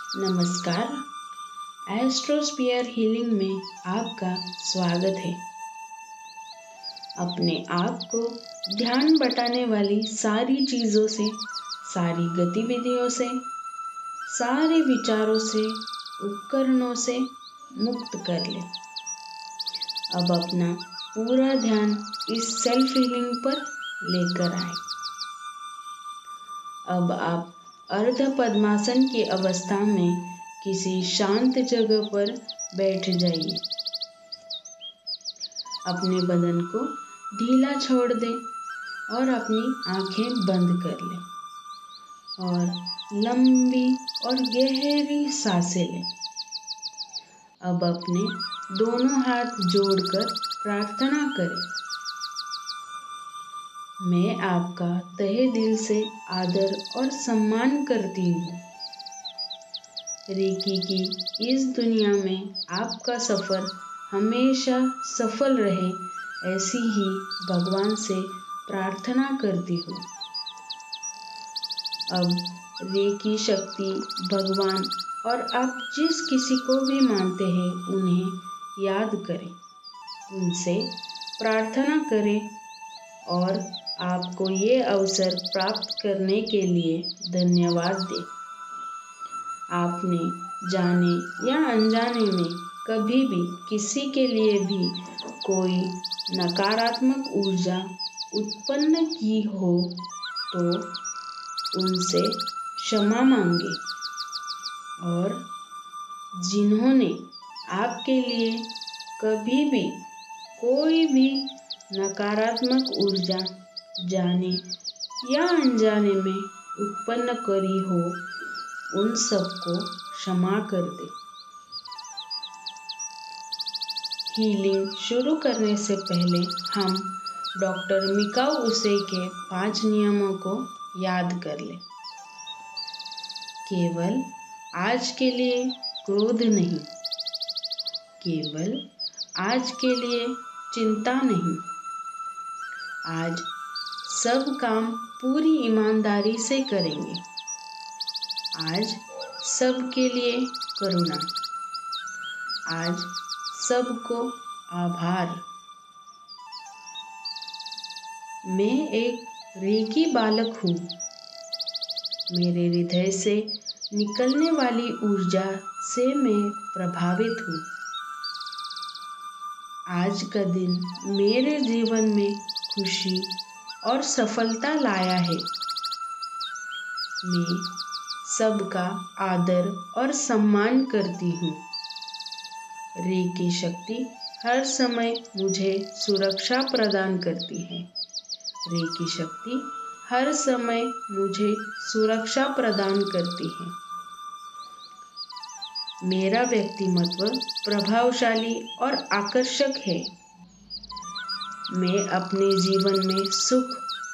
नमस्कार। एस्ट्रोस्फीयर हीलिंग में आपका स्वागत है। अपने आप को ध्यान बटाने वाली सारी चीज़ों से, सारी गतिविधियों से, सारे विचारों से, उपकरणों से मुक्त कर ले। अब अपना पूरा ध्यान इस सेल्फ हीलिंग पर लेकर आए। अब आप अर्ध पद्मासन की अवस्था में किसी शांत जगह पर बैठ जाइए। अपने बदन को ढीला छोड़ दें और अपनी आंखें बंद कर लें और लंबी और गहरी सांसें लें। अब अपने दोनों हाथ जोड़कर प्रार्थना करें। मैं आपका तहे दिल से आदर और सम्मान करती हूँ। रेकी की इस दुनिया में आपका सफ़र हमेशा सफल रहे, ऐसी ही भगवान से प्रार्थना करती हूँ। अब रेकी शक्ति, भगवान और आप जिस किसी को भी मानते हैं उन्हें याद करें, उनसे प्रार्थना करें और आपको ये अवसर प्राप्त करने के लिए धन्यवाद दें। आपने जाने या अनजाने में कभी भी किसी के लिए भी कोई नकारात्मक ऊर्जा उत्पन्न की हो तो उनसे क्षमा मांगे, और जिन्होंने आपके लिए कभी भी कोई भी नकारात्मक ऊर्जा जाने या अनजाने में उत्पन्न करी हो, उन सबको क्षमा कर दे। हीलिंग शुरू करने से पहले हम डॉक्टर मिकाओ उसे के 5 नियमों को याद कर लें। केवल आज के लिए क्रोध नहीं, केवल आज के लिए चिंता नहीं, आज सब काम पूरी ईमानदारी से करेंगे। आज सबके लिए करुणा, आज सबको आभार। मैं एक रेकी बालक हूँ। मेरे हृदय से निकलने वाली ऊर्जा से मैं प्रभावित हूँ। आज का दिन मेरे जीवन में खुशी और सफलता लाया है। मैं सबका आदर और सम्मान करती हूँ। रेकी शक्ति हर समय मुझे सुरक्षा प्रदान करती है। रेकी शक्ति हर समय मुझे सुरक्षा प्रदान करती है। मेरा व्यक्तिमत्व प्रभावशाली और आकर्षक है। मैं अपने जीवन में सुख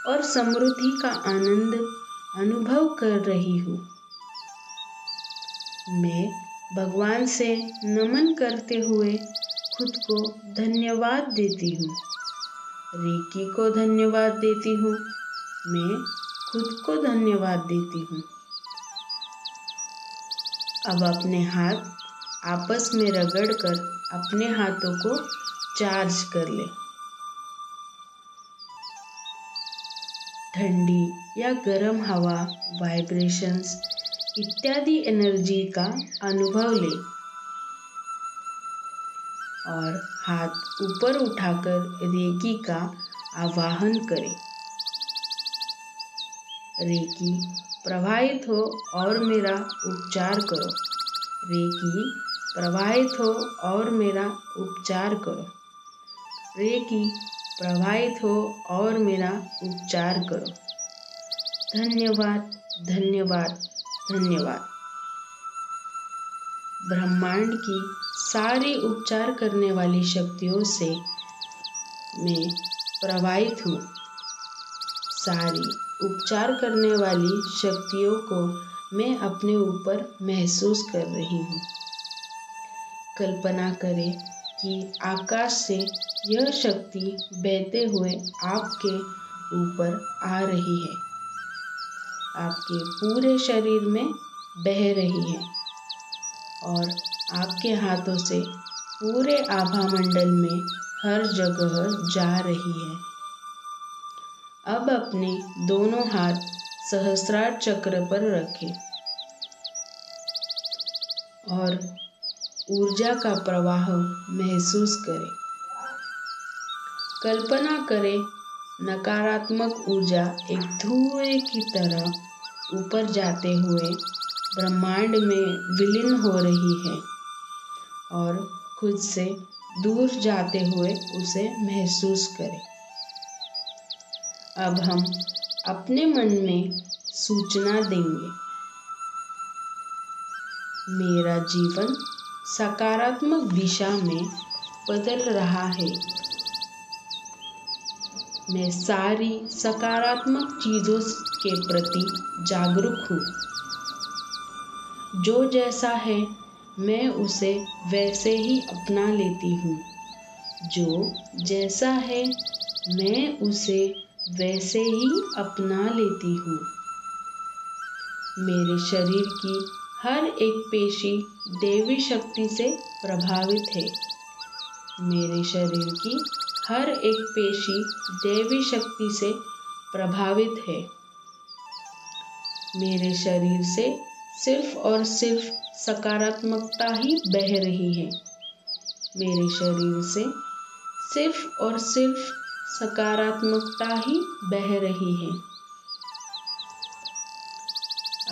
और समृद्धि का आनंद अनुभव कर रही हूँ। मैं भगवान से नमन करते हुए खुद को धन्यवाद देती हूँ। रेकी को धन्यवाद देती हूँ। मैं खुद को धन्यवाद देती हूँ। अब अपने हाथ आपस में रगड़कर अपने हाथों को चार्ज कर ले। ठंडी या गर्म हवा, वाइब्रेशंस इत्यादि एनर्जी का अनुभव ले और हाथ ऊपर उठाकर रेकी का आवाहन करें। रेकी प्रवाहित हो और मेरा उपचार करो। रेकी प्रवाहित हो और मेरा उपचार करो। रेकी प्रवाहित हो और मेरा उपचार करो। धन्यवाद, धन्यवाद, धन्यवाद। ब्रह्मांड की सारी उपचार करने वाली शक्तियों से मैं प्रवाहित हूँ। सारी उपचार करने वाली शक्तियों को मैं अपने ऊपर महसूस कर रही हूँ। कल्पना करें कि आकाश से यह शक्ति बहते हुए आपके ऊपर आ रही है, आपके पूरे शरीर में बह रही है। और आपके हाथों से पूरे आभा मंडल में हर जगह जा रही है। अब अपने दोनों हाथ सहस्रार चक्र पर रखें और ऊर्जा का प्रवाह महसूस करें। कल्पना करें नकारात्मक ऊर्जा एक धुएं की तरह ऊपर जाते हुए ब्रह्मांड में विलीन हो रही है और खुद से दूर जाते हुए उसे महसूस करें। अब हम अपने मन में सूचना देंगे, मेरा जीवन सकारात्मक दिशा में बदल रहा है। मैं सारी सकारात्मक चीज़ों के प्रति जागरूक हूँ। जो जैसा है मैं उसे वैसे ही अपना लेती हूँ। जो जैसा है मैं उसे वैसे ही अपना लेती हूँ। मेरे शरीर की हर एक पेशी दैवी शक्ति से प्रभावित है। मेरे शरीर की हर एक पेशी दैवी शक्ति से प्रभावित है। मेरे शरीर से सिर्फ और सिर्फ सकारात्मकता ही बह रही है। मेरे शरीर से सिर्फ और सिर्फ सकारात्मकता ही बह रही है।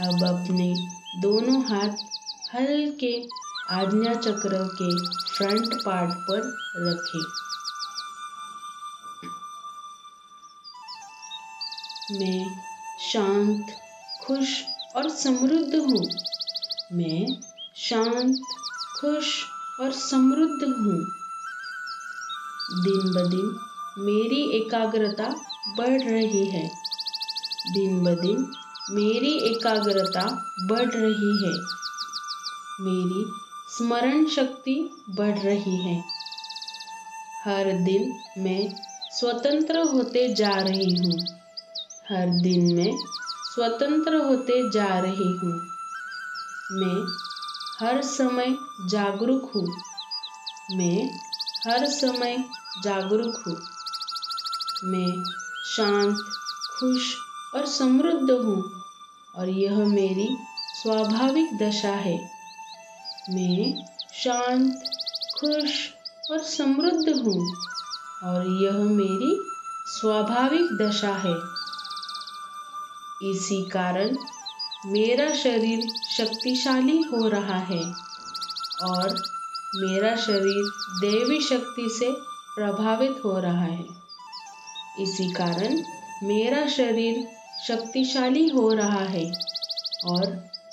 अब अपने दोनों हाथ हल्के आज्ञा चक्र के फ्रंट पार्ट पर रखें। मैं शांत, खुश और समृद्ध हूँ। मैं शांत, खुश और समृद्ध हूँ। दिन ब दिन मेरी एकाग्रता बढ़ रही है। दिन ब दिन मेरी एकाग्रता बढ़ रही है। मेरी स्मरण शक्ति बढ़ रही है। हर दिन मैं स्वतंत्र होते जा रही हूँ। हर दिन मैं स्वतंत्र होते जा रही हूँ। मैं हर समय जागरूक हूँ। मैं हर समय जागरूक हूँ। मैं शांत, खुश और समृद्ध हूँ और यह मेरी स्वाभाविक दशा है। मैं शांत, खुश और समृद्ध हूँ और यह मेरी स्वाभाविक दशा है। इसी कारण मेरा शरीर शक्तिशाली हो रहा है और मेरा शरीर दैवी शक्ति से प्रभावित हो रहा है। इसी कारण मेरा शरीर शक्तिशाली हो रहा है और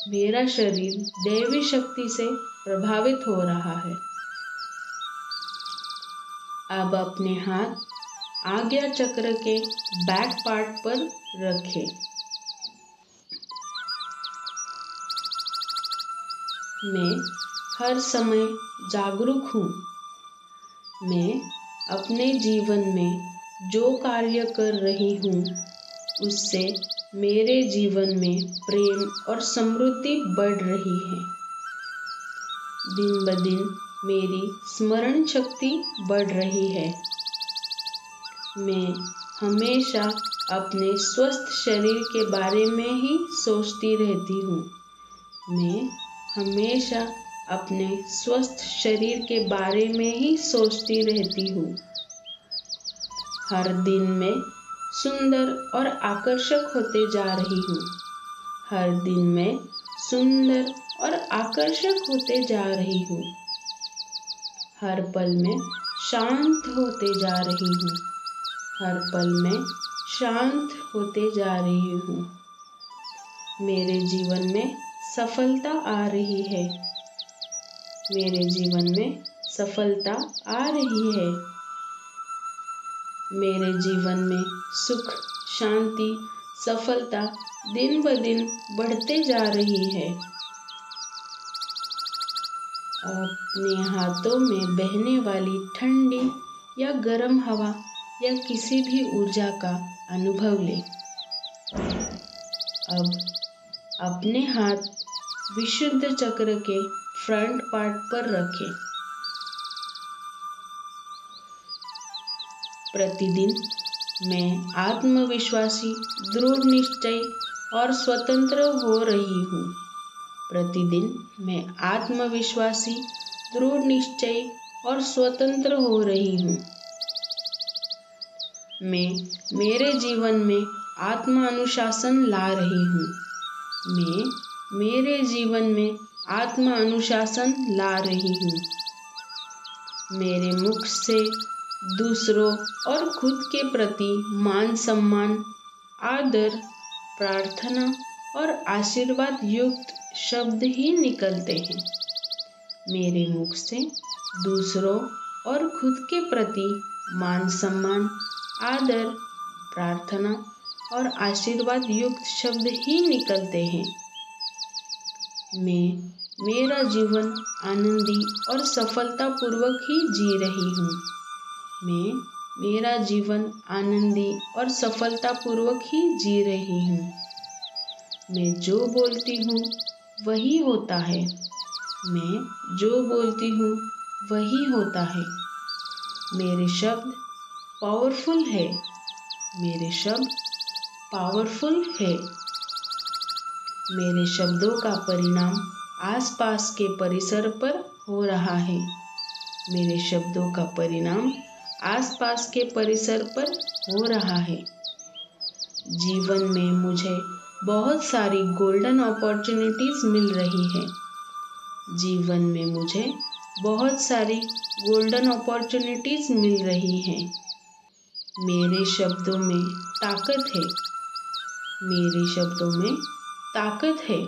मेरा शरीर दैवी शक्ति से प्रभावित हो रहा है। अब अपने हाथ आज्ञा चक्र के बैक पार्ट पर रखें। मैं हर समय जागरूक हूँ। मैं अपने जीवन में जो कार्य कर रही हूँ उससे मेरे जीवन में प्रेम और समृद्धि बढ़ रही है। दिन ब दिन मेरी स्मरण शक्ति बढ़ रही है। मैं हमेशा अपने स्वस्थ शरीर के बारे में ही सोचती रहती हूँ। मैं हमेशा अपने स्वस्थ शरीर के बारे में ही सोचती रहती हूँ। हर दिन मैं सुंदर और आकर्षक होते जा रही हूँ। हर दिन मैं सुंदर और आकर्षक होते जा रही हूँ। हर पल में शांत होते जा रही हूँ। हर पल में शांत होते जा रही हूँ। मेरे जीवन में सफलता आ रही है। मेरे जीवन में सफलता आ रही है। मेरे जीवन में सुख, शांति, सफलता दिन ब दिन बढ़ते जा रही है। अपने हाथों में बहने वाली ठंडी या गर्म हवा या किसी भी ऊर्जा का अनुभव लें। अब अपने हाथ विशुद्ध चक्र के फ्रंट पार्ट पर रखें। प्रतिदिन मैं आत्मविश्वासी, दृढ़ निश्चयी और स्वतंत्र हो रही हूँ। प्रतिदिन मैं आत्मविश्वासी, दृढ़ निश्चयी और स्वतंत्र हो रही हूँ। मैं मेरे जीवन में आत्म अनुशासन ला रही हूँ। मैं मेरे जीवन में आत्म अनुशासन ला रही हूँ। मेरे मुख से दूसरों और खुद के प्रति मान सम्मान, आदर, प्रार्थना और आशीर्वाद युक्त शब्द ही निकलते हैं। मेरे मुख से दूसरों और खुद के प्रति मान सम्मान, आदर, प्रार्थना और आशीर्वाद युक्त शब्द ही निकलते हैं। मैं मेरा जीवन आनंदी और सफलतापूर्वक ही जी रही हूँ। मैं मेरा जीवन आनंदी और सफलतापूर्वक ही जी रही हूँ। मैं जो बोलती हूँ वही होता है। मैं जो बोलती हूँ वही होता है। मेरे शब्द पावरफुल है। मेरे शब्द पावरफुल है। मेरे शब्दों का परिणाम आसपास के परिसर पर हो रहा है। मेरे शब्दों का परिणाम आसपास के परिसर पर हो रहा है। जीवन में मुझे बहुत सारी गोल्डन अपॉर्चुनिटीज़ मिल रही है। जीवन में मुझे बहुत सारी गोल्डन अपॉर्चुनिटीज़ मिल रही हैं। मेरे शब्दों में ताकत है। मेरे शब्दों में ताकत है।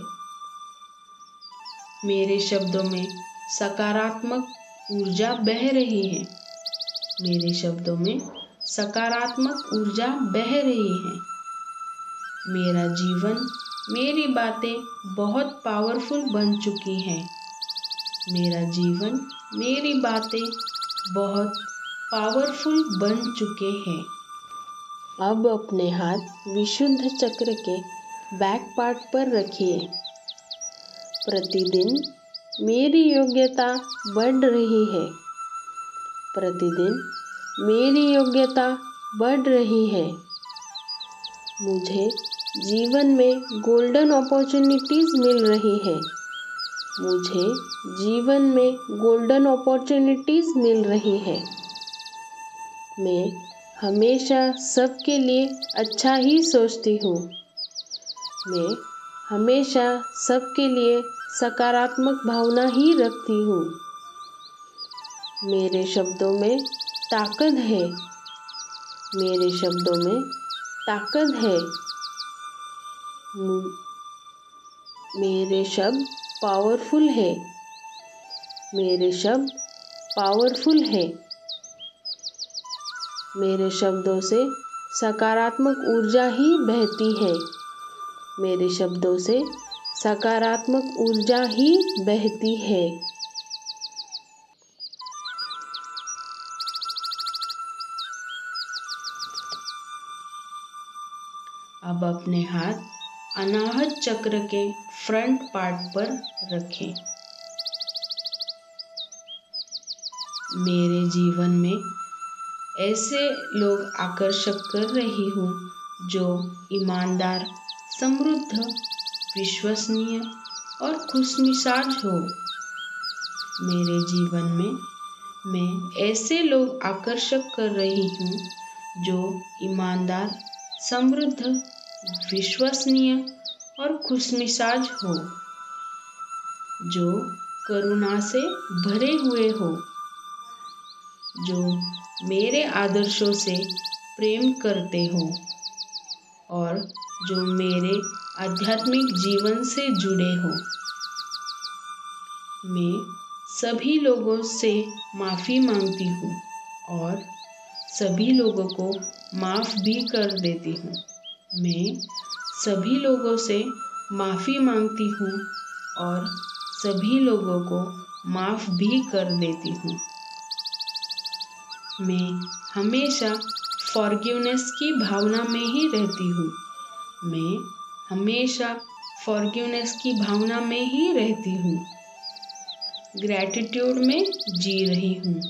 मेरे शब्दों में सकारात्मक ऊर्जा बह रही है। मेरे शब्दों में सकारात्मक ऊर्जा बह रही है। मेरा जीवन, मेरी बातें बहुत पावरफुल बन चुकी हैं। मेरा जीवन, मेरी बातें बहुत पावरफुल बन चुके हैं। अब अपने हाथ विशुद्ध चक्र के बैक पार्ट पर रखिए। प्रतिदिन मेरी योग्यता बढ़ रही है। प्रतिदिन मेरी योग्यता बढ़ रही है। मुझे जीवन में गोल्डन अपॉर्चुनिटीज़ मिल रही है। मुझे जीवन में गोल्डन अपॉर्चुनिटीज़ मिल रही है। मैं हमेशा सबके लिए अच्छा ही सोचती हूँ। मैं हमेशा सबके लिए सकारात्मक भावना ही रखती हूँ। मेरे शब्दों में ताकत है। मेरे शब्दों में ताकत है। मेरे शब्द पावरफुल है। मेरे शब्द पावरफुल है। मेरे शब्दों से सकारात्मक ऊर्जा ही बहती है। मेरे शब्दों से सकारात्मक ऊर्जा ही बहती है। अब अपने हाथ अनाहत चक्र के फ्रंट पार्ट पर रखें। मेरे जीवन में ऐसे लोग आकर्षक कर रही हूँ जो ईमानदार, समृद्ध, विश्वसनीय और खुशमिजाज हो। मेरे जीवन में मैं ऐसे लोग आकर्षक कर रही हूँ जो ईमानदार, समृद्ध, विश्वसनीय और खुशमिजाज हो, जो करुणा से भरे हुए हो, जो मेरे आदर्शों से प्रेम करते हो और जो मेरे आध्यात्मिक जीवन से जुड़े हो। मैं सभी लोगों से माफ़ी मांगती हूँ और सभी लोगों को माफ़ भी कर देती हूँ। मैं सभी लोगों से माफ़ी मांगती हूँ और सभी लोगों को माफ़ भी कर देती हूँ। मैं हमेशा फॉरगिवनेस की भावना में ही रहती हूँ। मैं हमेशा फॉरगिवनेस की भावना में ही रहती हूँ। ग्रैटिट्यूड में जी रही हूँ।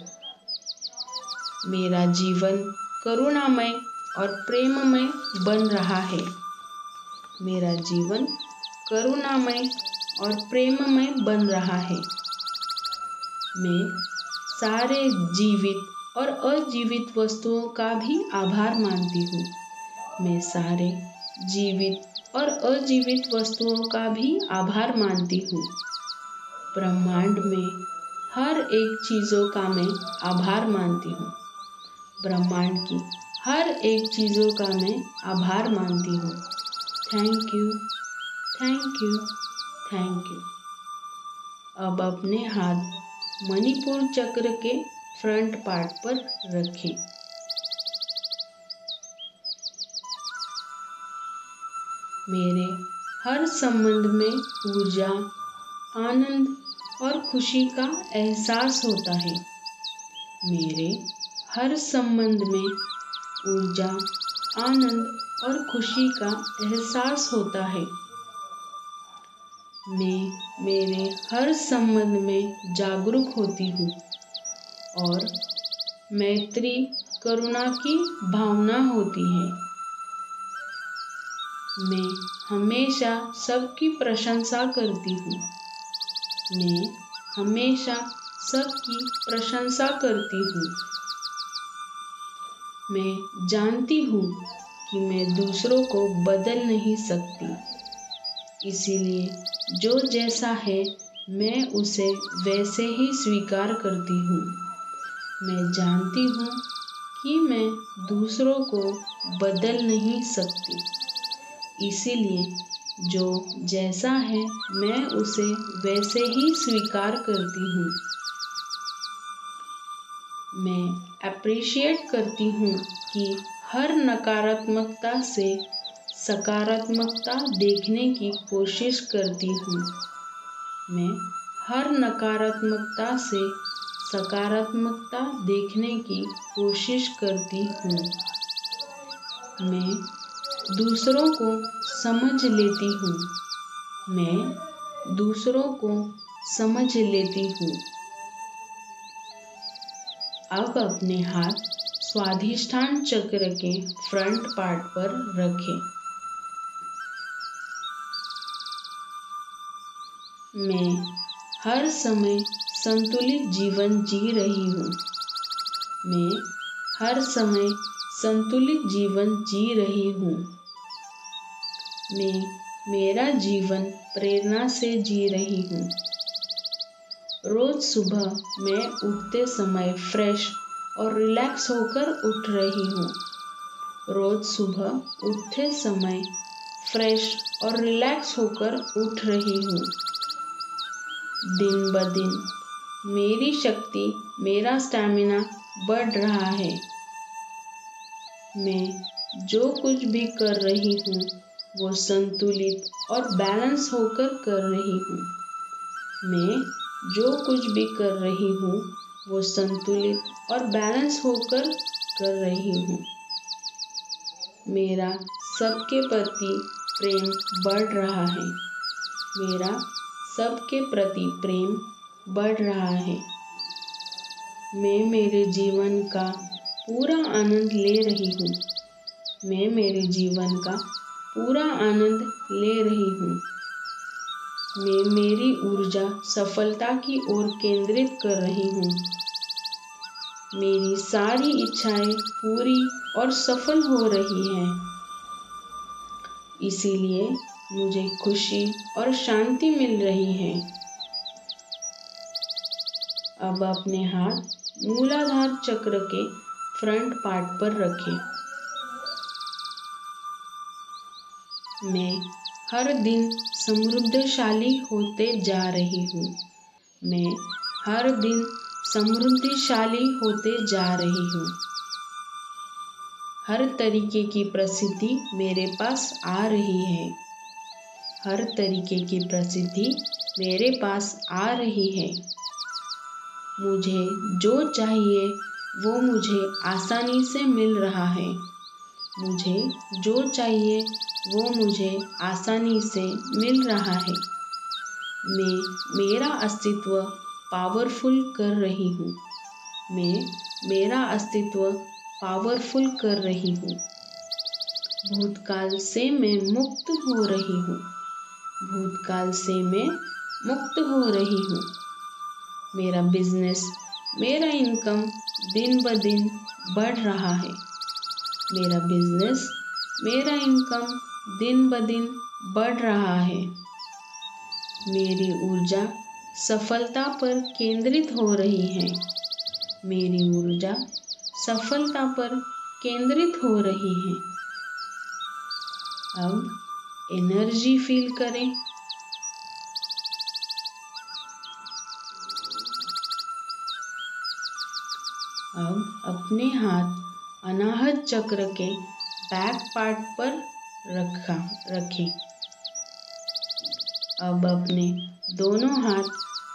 मेरा जीवन करुणामय और प्रेममय बन रहा है। मेरा जीवन करुणामय और प्रेममय बन रहा है। मैं सारे जीवित और अजीवित वस्तुओं का भी आभार मानती हूँ। मैं सारे जीवित और अजीवित वस्तुओं का भी आभार मानती हूँ। ब्रह्मांड में हर एक चीज़ों का मैं आभार मानती हूँ। ब्रह्मांड की हर एक चीज़ों का मैं आभार मानती हूँ। Thank you, thank you, thank you. अब अपने हाथ मणिपुर चक्र के फ्रंट पार्ट पर रखें। मेरे हर संबंध में ऊर्जा, आनंद और खुशी का एहसास होता है। मेरे हर संबंध में ऊर्जा, आनंद और खुशी का एहसास होता है। मैं मेरे हर संबंध में जागरूक होती हूँ और मैत्री, करुणा की भावना होती है। मैं हमेशा सबकी प्रशंसा करती हूँ। मैं हमेशा सबकी प्रशंसा करती हूँ। मैं जानती हूँ कि मैं दूसरों को बदल नहीं सकती, इसीलिए जो जैसा है मैं उसे वैसे ही स्वीकार करती हूँ। मैं जानती हूँ कि मैं दूसरों को बदल नहीं सकती, इसीलिए जो जैसा है मैं उसे वैसे ही स्वीकार करती हूँ। मैं अप्रिशिएट करती हूँ कि हर नकारात्मकता से सकारात्मकता देखने की कोशिश करती हूँ। मैं हर नकारात्मकता से सकारात्मकता देखने की कोशिश करती हूँ। मैं दूसरों को समझ लेती हूँ। मैं दूसरों को समझ लेती हूँ। अब अपने हाथ स्वाधिष्ठान चक्र के फ्रंट पार्ट पर रखें। मैं हर समय संतुलित जीवन जी रही हूँ। मैं हर समय संतुलित जीवन जी रही हूँ। मैं मेरा जीवन प्रेरणा से जी रही हूँ। रोज सुबह मैं उठते समय फ्रेश और रिलैक्स होकर उठ रही हूँ। रोज सुबह उठते समय फ्रेश और रिलैक्स होकर उठ रही हूँ। दिन ब दिन मेरी शक्ति, मेरा स्टैमिना बढ़ रहा है। मैं जो कुछ भी कर रही हूँ वो संतुलित और बैलेंस होकर कर रही हूँ। मैं जो कुछ भी कर रही हूँ वो संतुलित और बैलेंस होकर कर रही हूँ। मेरा सबके प्रति प्रेम बढ़ रहा है। मेरा सबके प्रति प्रेम बढ़ रहा है। मैं मेरे जीवन का पूरा आनंद ले रही हूँ। मैं मेरे जीवन का पूरा आनंद ले रही हूँ। मैं मेरी ऊर्जा सफलता की ओर केंद्रित कर रही हूँ। मेरी सारी इच्छाएं पूरी और सफल हो रही हैं। इसीलिए मुझे खुशी और शांति मिल रही है। अब अपने हाथ मूलाधार चक्र के फ्रंट पार्ट पर रखें। मैं हर दिन समृद्धशाली होते जा रही हूँ। मैं हर दिन समृद्धिशाली होते जा रही हूँ। हर तरीके की प्रसिद्धि मेरे पास आ रही है। हर तरीके की प्रसिद्धि मेरे पास आ रही है। मुझे जो चाहिए वो मुझे आसानी से मिल रहा है। मुझे जो चाहिए वो मुझे आसानी से मिल रहा है। मैं मेरा अस्तित्व पावरफुल कर रही हूँ। मैं मेरा अस्तित्व पावरफुल कर रही हूँ। भूतकाल से मैं मुक्त हो रही हूँ। भूतकाल से मैं मुक्त हो रही हूँ। मेरा बिजनेस, मेरा इनकम दिन ब दिन बढ़ रहा है। मेरा बिजनेस, मेरा इनकम दिन ब दिन बढ़ रहा है। मेरी ऊर्जा सफलता पर केंद्रित हो रही है। मेरी ऊर्जा सफलता पर केंद्रित हो रही है। अब एनर्जी फील करें। अब अपने हाथ अनाहत चक्र के बैक पार्ट पर रखें। अब अपने दोनों हाथ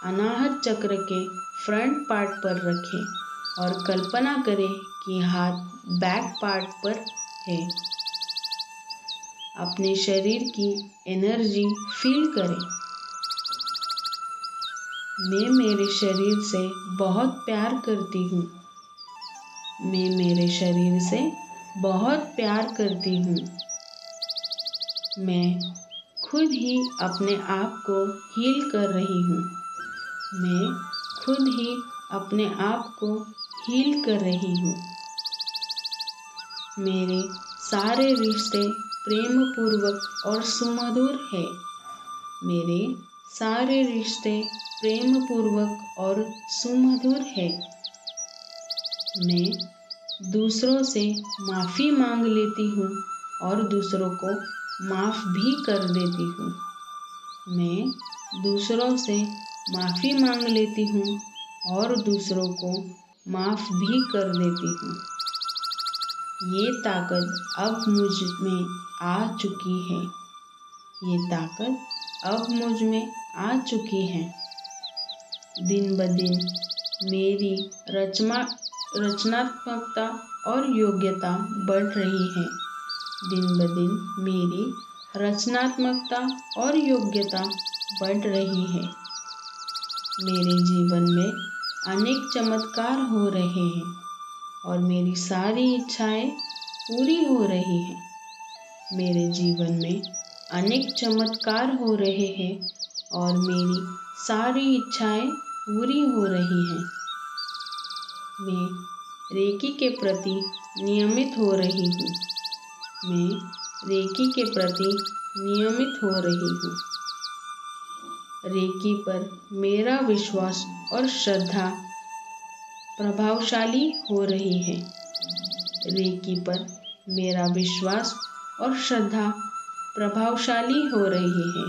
अनाहत चक्र के फ्रंट पार्ट पर रखें और कल्पना करें कि हाथ बैक पार्ट पर है। अपने शरीर की एनर्जी फील करें। मैं मेरे शरीर से बहुत प्यार करती हूँ। मैं मेरे शरीर से बहुत प्यार करती हूँ। मैं खुद ही अपने आप को हील कर रही हूँ। मैं खुद ही अपने आप को हील कर रही हूँ। मेरे सारे रिश्ते प्रेम पूर्वक और सुमधुर है। मेरे सारे रिश्ते प्रेम पूर्वक और सुमधुर है। मैं दूसरों से माफ़ी मांग लेती हूँ और दूसरों को माफ़ भी कर देती हूँ। मैं दूसरों से माफ़ी मांग लेती हूँ और दूसरों को माफ़ भी कर देती हूँ। ये ताकत अब मुझ में आ चुकी है। ये ताकत अब मुझ में आ चुकी है। दिन ब दिन मेरी रचनात्मकता और योग्यता बढ़ रही है। दिन ब दिन मेरी रचनात्मकता और योग्यता बढ़ रही है। मेरे जीवन में अनेक चमत्कार हो रहे हैं और मेरी सारी इच्छाएं पूरी हो रही हैं। मेरे जीवन में अनेक चमत्कार हो रहे हैं और मेरी सारी इच्छाएं पूरी हो रही हैं। मैं रेकी के प्रति नियमित हो रही हूँ। मैं रेकी के प्रति नियमित हो रही हूँ। रेकी पर मेरा विश्वास और श्रद्धा प्रभावशाली हो रही है। रेकी पर मेरा विश्वास और श्रद्धा प्रभावशाली हो रही है।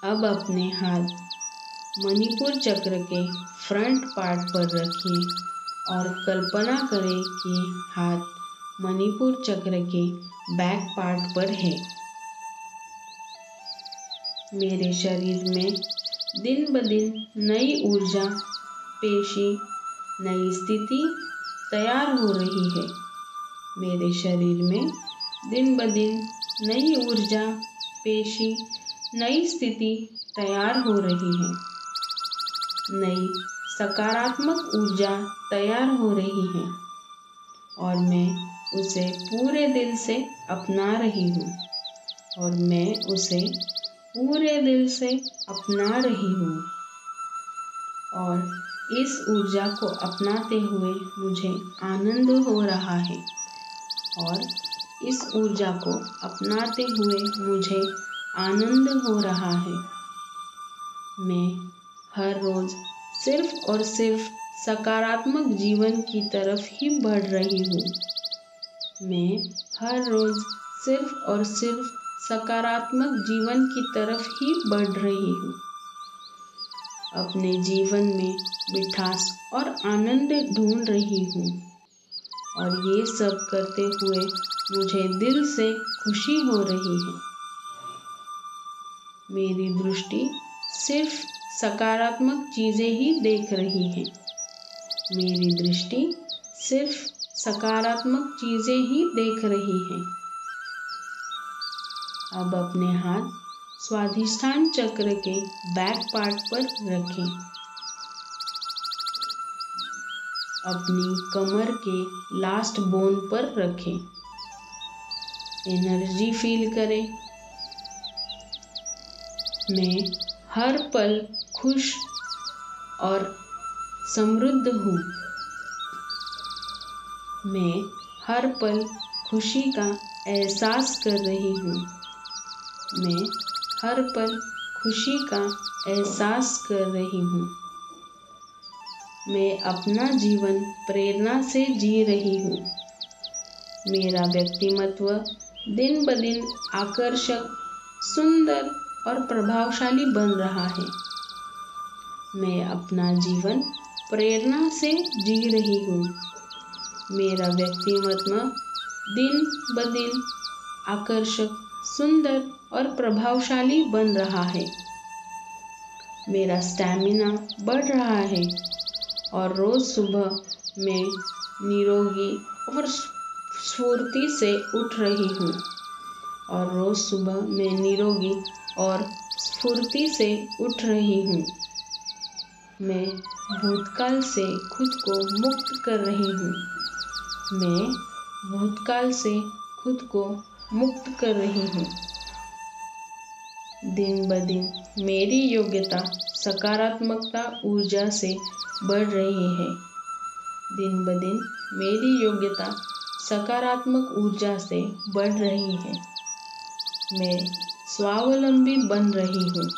अब अपने हाथ मणिपुर चक्र के फ्रंट पार्ट पर रखिए और कल्पना करें कि हाथ मणिपुर चक्र के बैक पार्ट पर है। मेरे शरीर में दिन ब दिन नई ऊर्जा, पेशी, नई स्थिति तैयार हो रही है। मेरे शरीर में दिन ब दिन नई ऊर्जा, पेशी, नई स्थिति तैयार हो रही है। नई सकारात्मक ऊर्जा तैयार हो रही है और मैं उसे पूरे दिल से अपना रही हूँ। और मैं उसे पूरे दिल से अपना रही हूँ। और इस ऊर्जा को अपनाते हुए मुझे आनंद हो रहा है। और इस ऊर्जा को अपनाते हुए मुझे आनंद हो रहा है। मैं हर रोज़ सिर्फ और सिर्फ सकारात्मक जीवन की तरफ ही बढ़ रही हूँ। मैं हर रोज़ सिर्फ और सिर्फ सकारात्मक जीवन की तरफ ही बढ़ रही हूँ। अपने जीवन में मिठास और आनंद ढूंढ रही हूँ और ये सब करते हुए मुझे दिल से खुशी हो रही है। मेरी दृष्टि सिर्फ सकारात्मक चीज़ें ही देख रही है। मेरी दृष्टि सिर्फ सकारात्मक चीज़ें ही देख रही है। अब अपने हाथ स्वाधिष्ठान चक्र के बैक पार्ट पर रखें। अपनी कमर के लास्ट बोन पर रखें। एनर्जी फील करें। मैं हर पल खुश और समृद्ध हूँ। मैं हर पल खुशी का एहसास कर रही हूँ। मैं हर पल खुशी का एहसास कर रही हूँ। मैं अपना जीवन प्रेरणा से जी रही हूँ। मेरा व्यक्तिमत्व दिन ब दिन आकर्षक, सुंदर और प्रभावशाली बन रहा है। मैं अपना जीवन प्रेरणा से जी रही हूँ। मेरा व्यक्तिमत्व दिन ब दिन आकर्षक, सुंदर और प्रभावशाली बन रहा है। मेरा स्टैमिना बढ़ रहा है और रोज सुबह मैं निरोगी और स्फूर्ति से उठ रही हूँ। और रोज सुबह मैं निरोगी और स्फूर्ति से उठ रही हूँ। मैं भूतकाल से खुद को मुक्त कर रही हूँ। मैं भूतकाल से खुद को मुक्त कर रही हूँ। दिन ब दिन मेरी योग्यता सकारात्मकता ऊर्जा से बढ़ रही है। दिन ब दिन मेरी योग्यता सकारात्मक ऊर्जा से बढ़ रही है। मैं स्वावलंबी बन रही हूँ।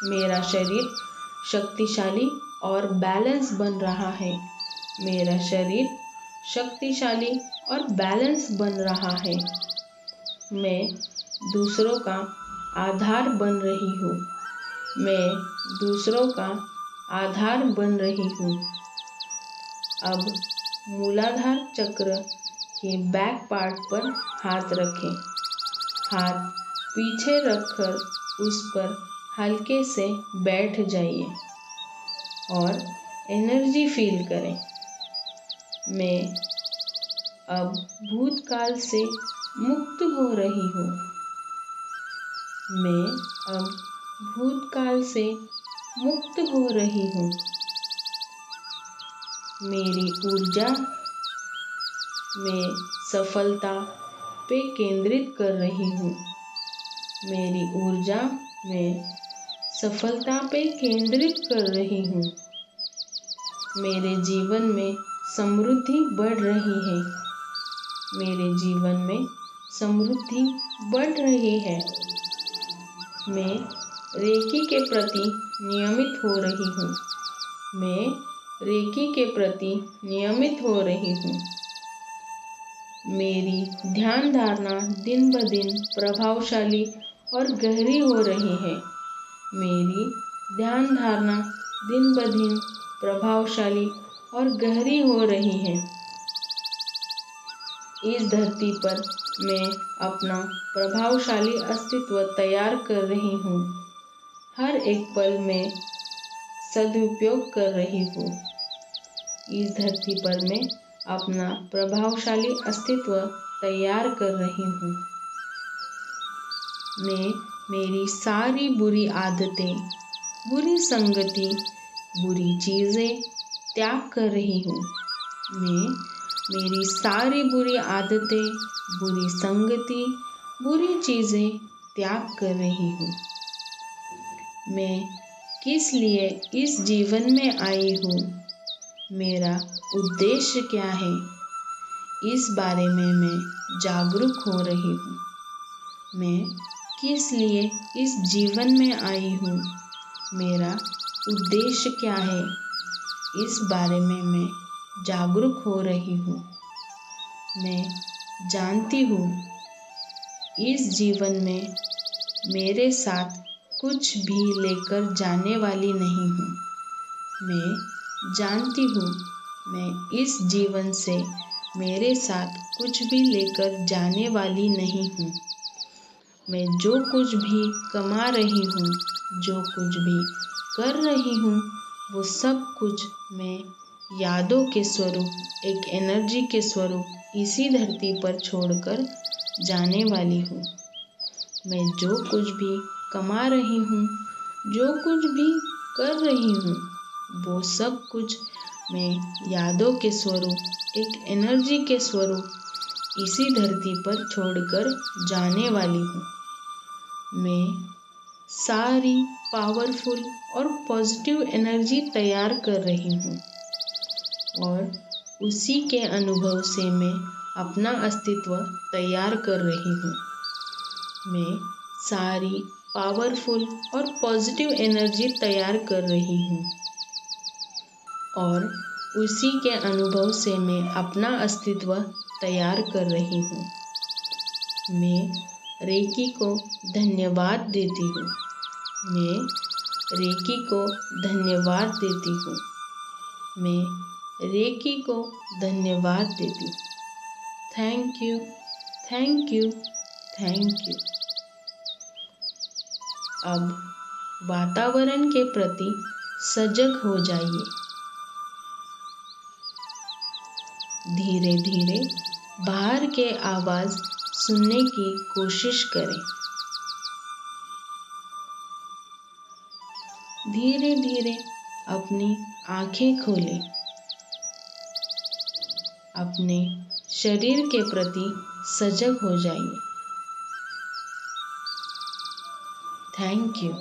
मेरा शरीर शक्तिशाली और बैलेंस बन रहा है। मेरा शरीर शक्तिशाली और बैलेंस बन रहा है। मैं दूसरों का आधार बन रही हूँ। मैं दूसरों का आधार बन रही हूँ। अब मूलाधार चक्र के बैक पार्ट पर हाथ रखें। हाथ पीछे रखकर उस पर हल्के से बैठ जाइए और एनर्जी फील करें। मैं अब भूतकाल से मुक्त हो रही हूँ। मैं अब भूतकाल से मुक्त हो रही हूँ। मेरी ऊर्जा मैं सफलता पे केंद्रित कर रही हूँ। मेरी ऊर्जा मैं सफलता पे केंद्रित कर रही हूँ। मेरे जीवन में समृद्धि बढ़ रही है। मेरे जीवन में समृद्धि बढ़ रही है। मैं रेकी के प्रति नियमित हो रही हूँ। मैं रेकी के प्रति नियमित हो रही हूँ। मेरी ध्यान धारणा दिन ब दिन प्रभावशाली और गहरी हो रही है। मेरी ध्यान धारणा दिन ब दिन प्रभावशाली और गहरी हो रही है। इस धरती पर मैं अपना प्रभावशाली अस्तित्व तैयार कर रही हूँ। हर एक पल में सदुपयोग कर रही हूँ। इस धरती पर मैं अपना प्रभावशाली अस्तित्व तैयार कर रही हूँ। मैं मेरी सारी बुरी आदतें, बुरी संगति, बुरी चीज़ें त्याग कर रही हूँ। मैं मेरी सारी बुरी आदतें, बुरी संगति, बुरी चीज़ें त्याग कर रही हूँ। मैं किस लिए इस जीवन में आई हूँ? मेरा उद्देश्य क्या है? इस बारे में मैं जागरूक हो रही हूँ। मैं किस लिए इस जीवन में आई हूँ? मेरा उद्देश्य क्या है? इस बारे में मैं जागरूक हो रही हूँ। मैं जानती हूँ इस जीवन में मेरे साथ कुछ भी लेकर जाने वाली नहीं हूँ। मैं जानती हूँ मैं इस जीवन से मेरे साथ कुछ भी लेकर जाने वाली नहीं हूँ। मैं जो कुछ भी कमा रही हूँ, जो कुछ भी कर रही हूँ, वो सब कुछ मैं यादों के स्वरूप, एक एनर्जी के स्वरूप इसी धरती पर छोड़कर जाने वाली हूँ। मैं जो कुछ भी कमा रही हूँ, जो कुछ भी कर रही हूँ, वो सब कुछ मैं यादों के स्वरूप, एक एनर्जी के स्वरूप इसी धरती पर छोड़कर जाने वाली हूँ। मैं सारी पावरफुल और पॉजिटिव एनर्जी तैयार कर रही हूँ और उसी के अनुभव से मैं अपना अस्तित्व तैयार कर रही हूँ। मैं सारी पावरफुल और पॉजिटिव एनर्जी तैयार कर रही हूँ और उसी के अनुभव से मैं अपना अस्तित्व तैयार कर रही हूँ। मैं रेकी को धन्यवाद देती हूँ। मैं रेकी को धन्यवाद देती हूँ। मैं रेकी को धन्यवाद देती हूँ। Thank you, thank you, thank you. अब वातावरण के प्रति सजग हो जाइए। धीरे धीरे बाहर के आवाज़ सुनने की कोशिश करें। धीरे धीरे अपनी आँखें खोलें। अपने शरीर के प्रति सजग हो जाइए। Thank you.